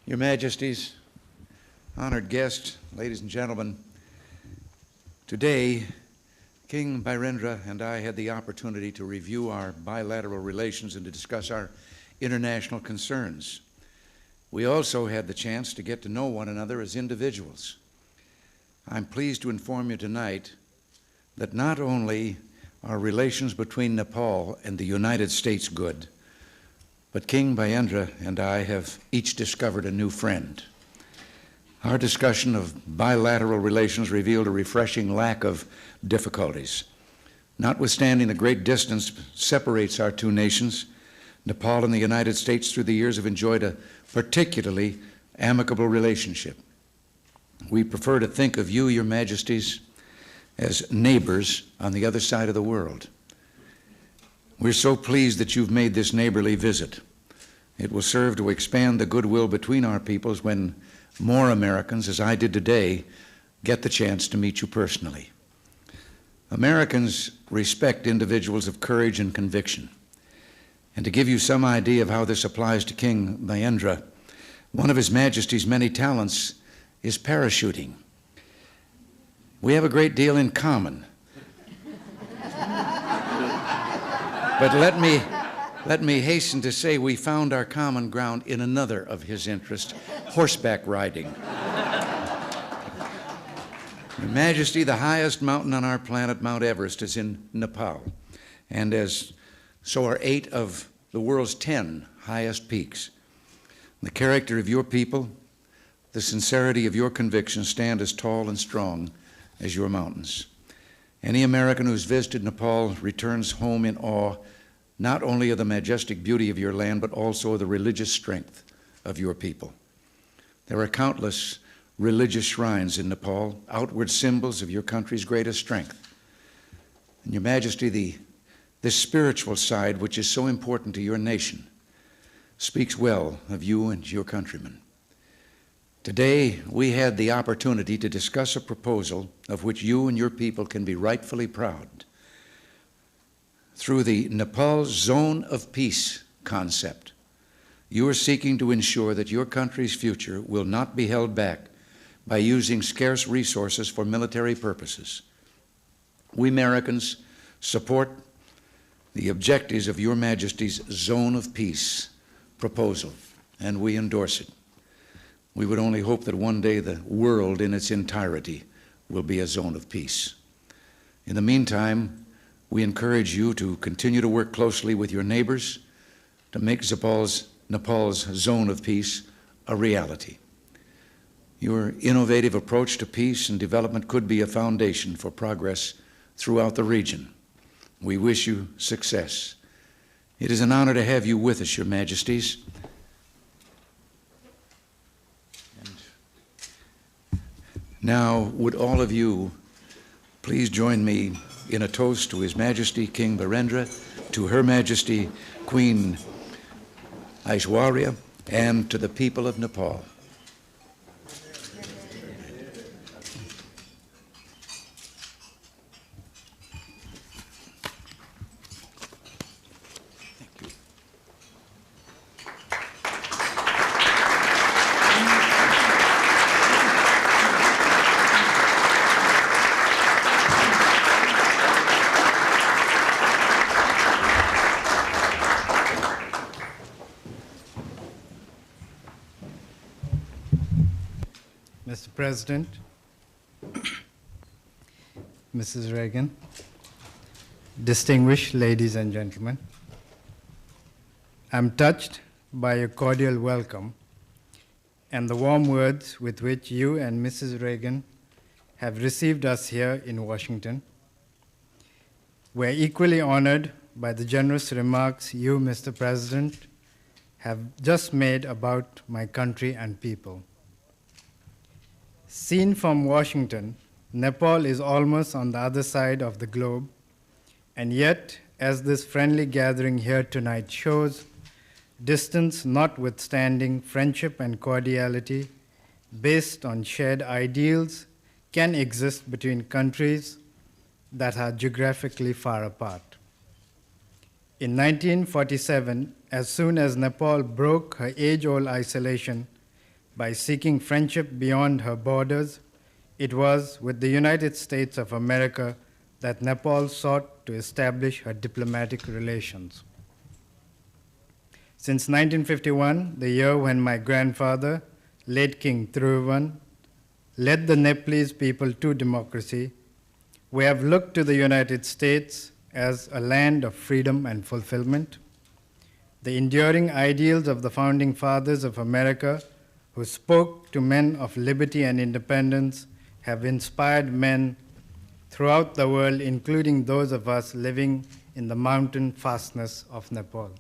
Your Majesties, honored guests, ladies and gentlemen, today King Birendra and I had the opportunity to review our bilateral relations and to discuss our international concerns. We also had the chance to get to know one another as individuals. I'm pleased to inform you tonight that not only are relations between Nepal and the United States good, but King Birendra and I have each discovered a new friend. Our discussion of bilateral relations revealed a refreshing lack of difficulties. Notwithstanding the great distance separates our two nations, Nepal and the United States through the years have enjoyed a particularly amicable relationship. We prefer to think of you, Your Majesties, as neighbors on the other side of the world. We're so pleased that you've made this neighborly visit. It will serve to expand the goodwill between our peoples when more Americans, as I did today, get the chance to meet you personally. Americans respect individuals of courage and conviction. And to give you some idea of how this applies to King Birendra, one of His Majesty's many talents is parachuting. We have a great deal in common. But let me hasten to say we found our common ground in another of his interests, horseback riding. Your Majesty, the highest mountain on our planet, Mount Everest, is in Nepal, and so are 8 of the world's 10 highest peaks. The character of your people, the sincerity of your convictions stand as tall and strong as your mountains. Any American who's visited Nepal returns home in awe not only of the majestic beauty of your land, but also of the religious strength of your people. There are countless religious shrines in Nepal, outward symbols of your country's greatest strength. And Your Majesty, this spiritual side, which is so important to your nation, speaks well of you and your countrymen. Today, we had the opportunity to discuss a proposal of which you and your people can be rightfully proud. Through the Nepal Zone of Peace concept, you are seeking to ensure that your country's future will not be held back by using scarce resources for military purposes. We Americans support the objectives of Your Majesty's Zone of Peace proposal, and we endorse it. We would only hope that one day the world in its entirety will be a zone of peace. In the meantime, we encourage you to continue to work closely with your neighbors to make Nepal's zone of peace a reality. Your innovative approach to peace and development could be a foundation for progress throughout the region. We wish you success. It is an honor to have you with us, Your Majesties. Now, would all of you please join me in a toast to His Majesty King Birendra, to Her Majesty Queen Aishwarya, and to the people of Nepal. Mr. President, Mrs. Reagan, distinguished ladies and gentlemen, I'm touched by your cordial welcome and the warm words with which you and Mrs. Reagan have received us here in Washington. We're equally honored by the generous remarks you, Mr. President, have just made about my country and people. Seen from Washington, Nepal is almost on the other side of the globe, and yet, as this friendly gathering here tonight shows, distance notwithstanding, friendship and cordiality based on shared ideals can exist between countries that are geographically far apart. In 1947, as soon as Nepal broke her age-old isolation by seeking friendship beyond her borders, it was with the United States of America that Nepal sought to establish her diplomatic relations. Since 1951, the year when my grandfather, late King Thiruvan, led the Nepalese people to democracy, we have looked to the United States as a land of freedom and fulfillment. The enduring ideals of the founding fathers of America, who spoke to men of liberty and independence, have inspired men throughout the world, including those of us living in the mountain fastness of Nepal.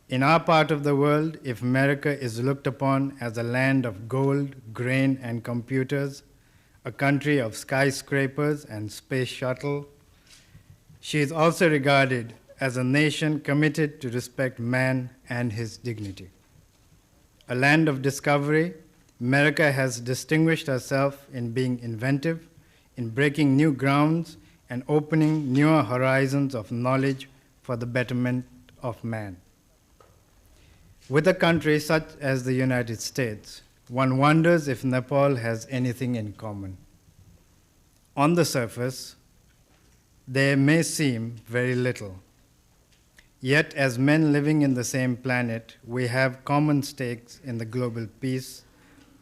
In our part of the world, if America is looked upon as a land of gold, grain, and computers, a country of skyscrapers and space shuttle, she is also regarded as a nation committed to respect man and his dignity. A land of discovery, America has distinguished herself in being inventive, in breaking new grounds, and opening newer horizons of knowledge for the betterment of man. With a country such as the United States, one wonders if Nepal has anything in common. On the surface, there may seem very little. Yet, as men living in the same planet, we have common stakes in the global peace,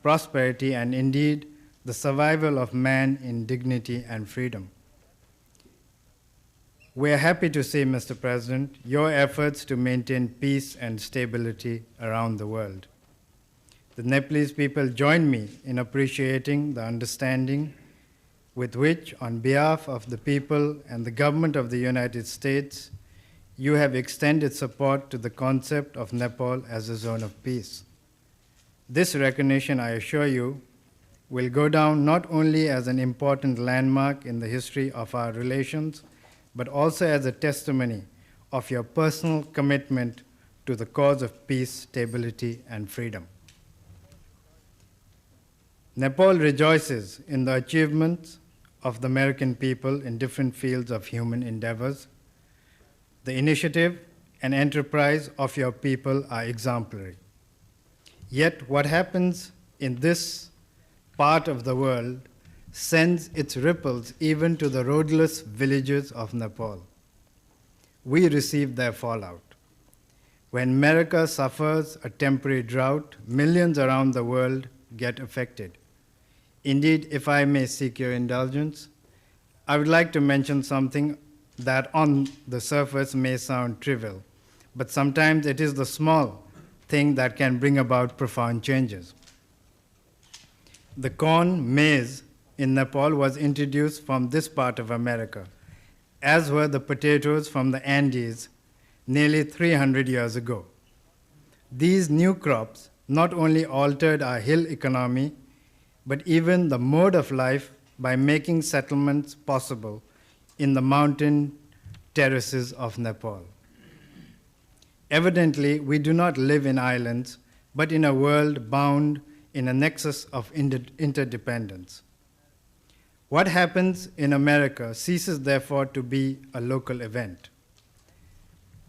prosperity, and indeed the survival of man in dignity and freedom. We are happy to see, Mr. President, your efforts to maintain peace and stability around the world. The Nepalese people join me in appreciating the understanding with which, on behalf of the people and the government of the United States, you have extended support to the concept of Nepal as a zone of peace. This recognition, I assure you, will go down not only as an important landmark in the history of our relations, but also as a testimony of your personal commitment to the cause of peace, stability, and freedom. Nepal rejoices in the achievements of the American people in different fields of human endeavors. The initiative and enterprise of your people are exemplary. Yet what happens in this part of the world sends its ripples even to the roadless villages of Nepal. We receive their fallout. When America suffers a temporary drought, millions around the world get affected. Indeed, if I may seek your indulgence, I would like to mention something that on the surface may sound trivial, but sometimes it is the small thing that can bring about profound changes. The corn, maize, in Nepal was introduced from this part of America, as were the potatoes from the Andes nearly 300 years ago. These new crops not only altered our hill economy, but even the mode of life by making settlements possible in the mountain terraces of Nepal. Evidently, we do not live in islands, but in a world bound in a nexus of interdependence. What happens in America ceases, therefore, to be a local event.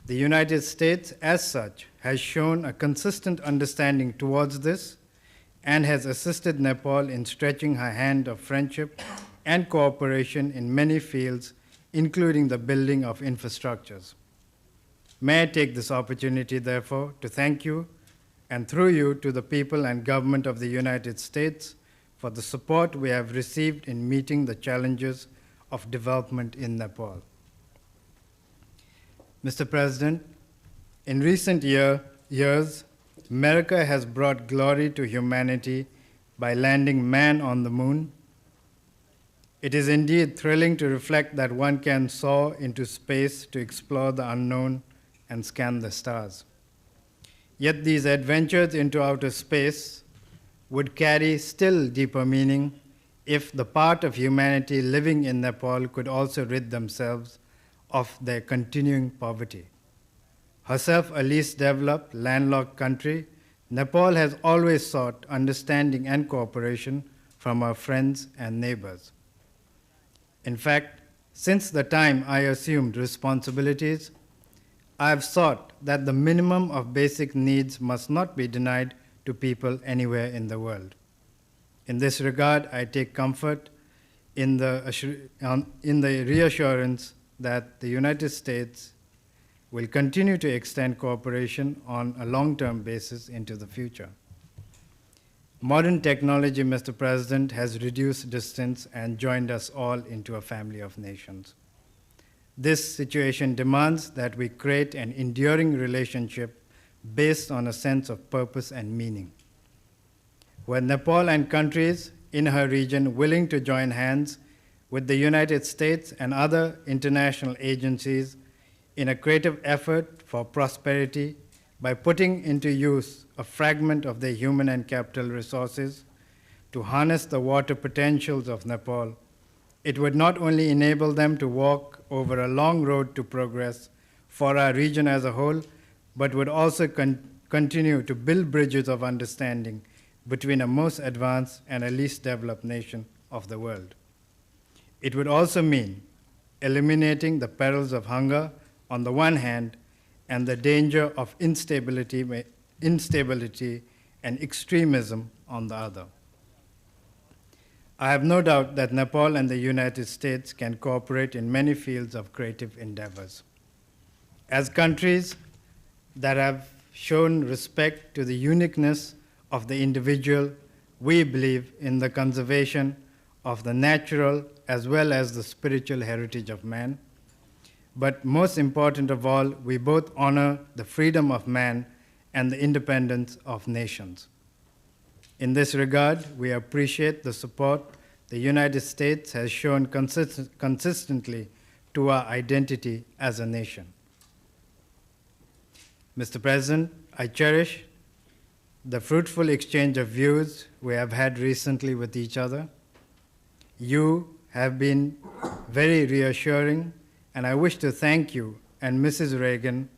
The United States, as such, has shown a consistent understanding towards this and has assisted Nepal in stretching her hand of friendship and cooperation in many fields, including the building of infrastructures. May I take this opportunity, therefore, to thank you, and through you to the people and government of the United States for the support we have received in meeting the challenges of development in Nepal. Mr. President, in recent years, America has brought glory to humanity by landing man on the moon. It is indeed thrilling to reflect that one can soar into space to explore the unknown and scan the stars. Yet these adventures into outer space would carry still deeper meaning if the part of humanity living in Nepal could also rid themselves of their continuing poverty. Herself a least developed, landlocked country, Nepal has always sought understanding and cooperation from our friends and neighbors. In fact, since the time I assumed responsibilities, I have sought that the minimum of basic needs must not be denied to people anywhere in the world. In this regard, I take comfort in the reassurance that the United States will continue to extend cooperation on a long-term basis into the future. Modern technology, Mr. President, has reduced distance and joined us all into a family of nations. This situation demands that we create an enduring relationship based on a sense of purpose and meaning. Were Nepal and countries in her region willing to join hands with the United States and other international agencies in a creative effort for prosperity by putting into use a fragment of their human and capital resources to harness the water potentials of Nepal, it would not only enable them to walk over a long road to progress for our region as a whole, but would also continue to build bridges of understanding between a most advanced and a least developed nation of the world. It would also mean eliminating the perils of hunger on the one hand and the danger of instability and extremism on the other. I have no doubt that Nepal and the United States can cooperate in many fields of creative endeavors. As countries that have shown respect to the uniqueness of the individual, we believe in the conservation of the natural as well as the spiritual heritage of man. But most important of all, we both honor the freedom of man and the independence of nations. In this regard, we appreciate the support the United States has shown consistently to our identity as a nation. Mr. President, I cherish the fruitful exchange of views we have had recently with each other. You have been very reassuring, and I wish to thank you and Mrs. Reagan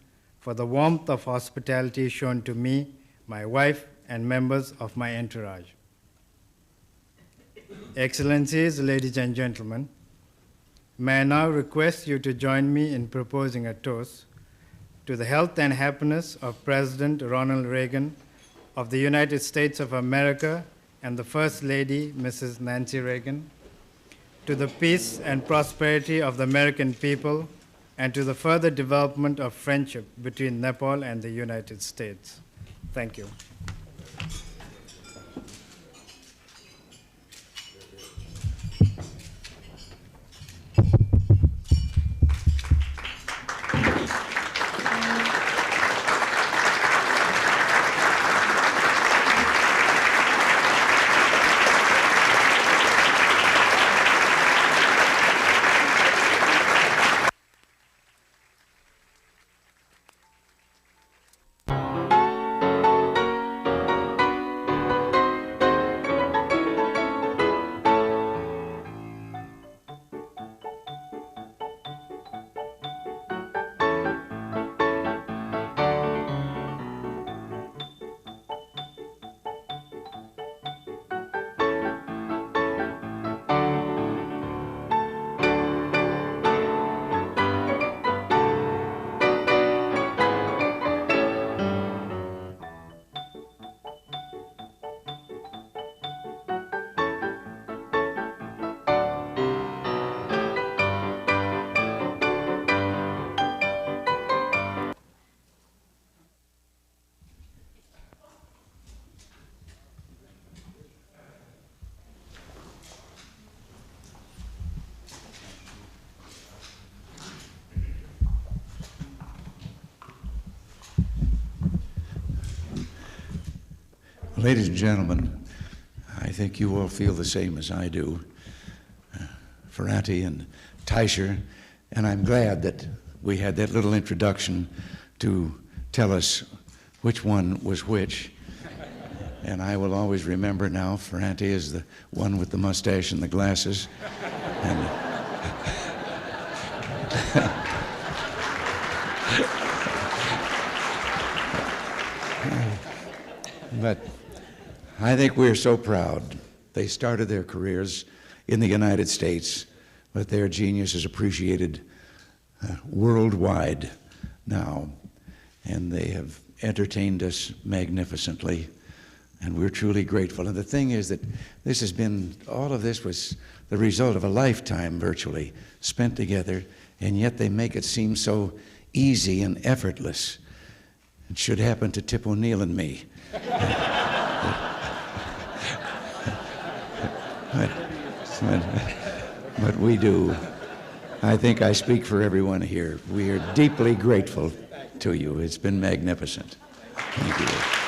for the warmth of hospitality shown to me, my wife, and members of my entourage. Excellencies, ladies and gentlemen, may I now request you to join me in proposing a toast to the health and happiness of President Ronald Reagan of the United States of America and the First Lady, Mrs. Nancy Reagan, to the peace and prosperity of the American people, and to the further development of friendship between Nepal and the United States. Thank you. Ladies and gentlemen, I think you all feel the same as I do. Ferranti and Teicher, and I'm glad that we had that little introduction to tell us which one was which. And I will always remember now, Ferranti is the one with the mustache and the glasses. And but I think we're so proud. They started their careers in the United States, but their genius is appreciated worldwide now, and they have entertained us magnificently And we're truly grateful. And the thing is that all of this was the result of a lifetime virtually spent together, and yet they make it seem so easy and effortless. It should happen to Tip O'Neill and me. But we do. I think I speak for everyone here. We are deeply grateful to you. It's been magnificent. Thank you.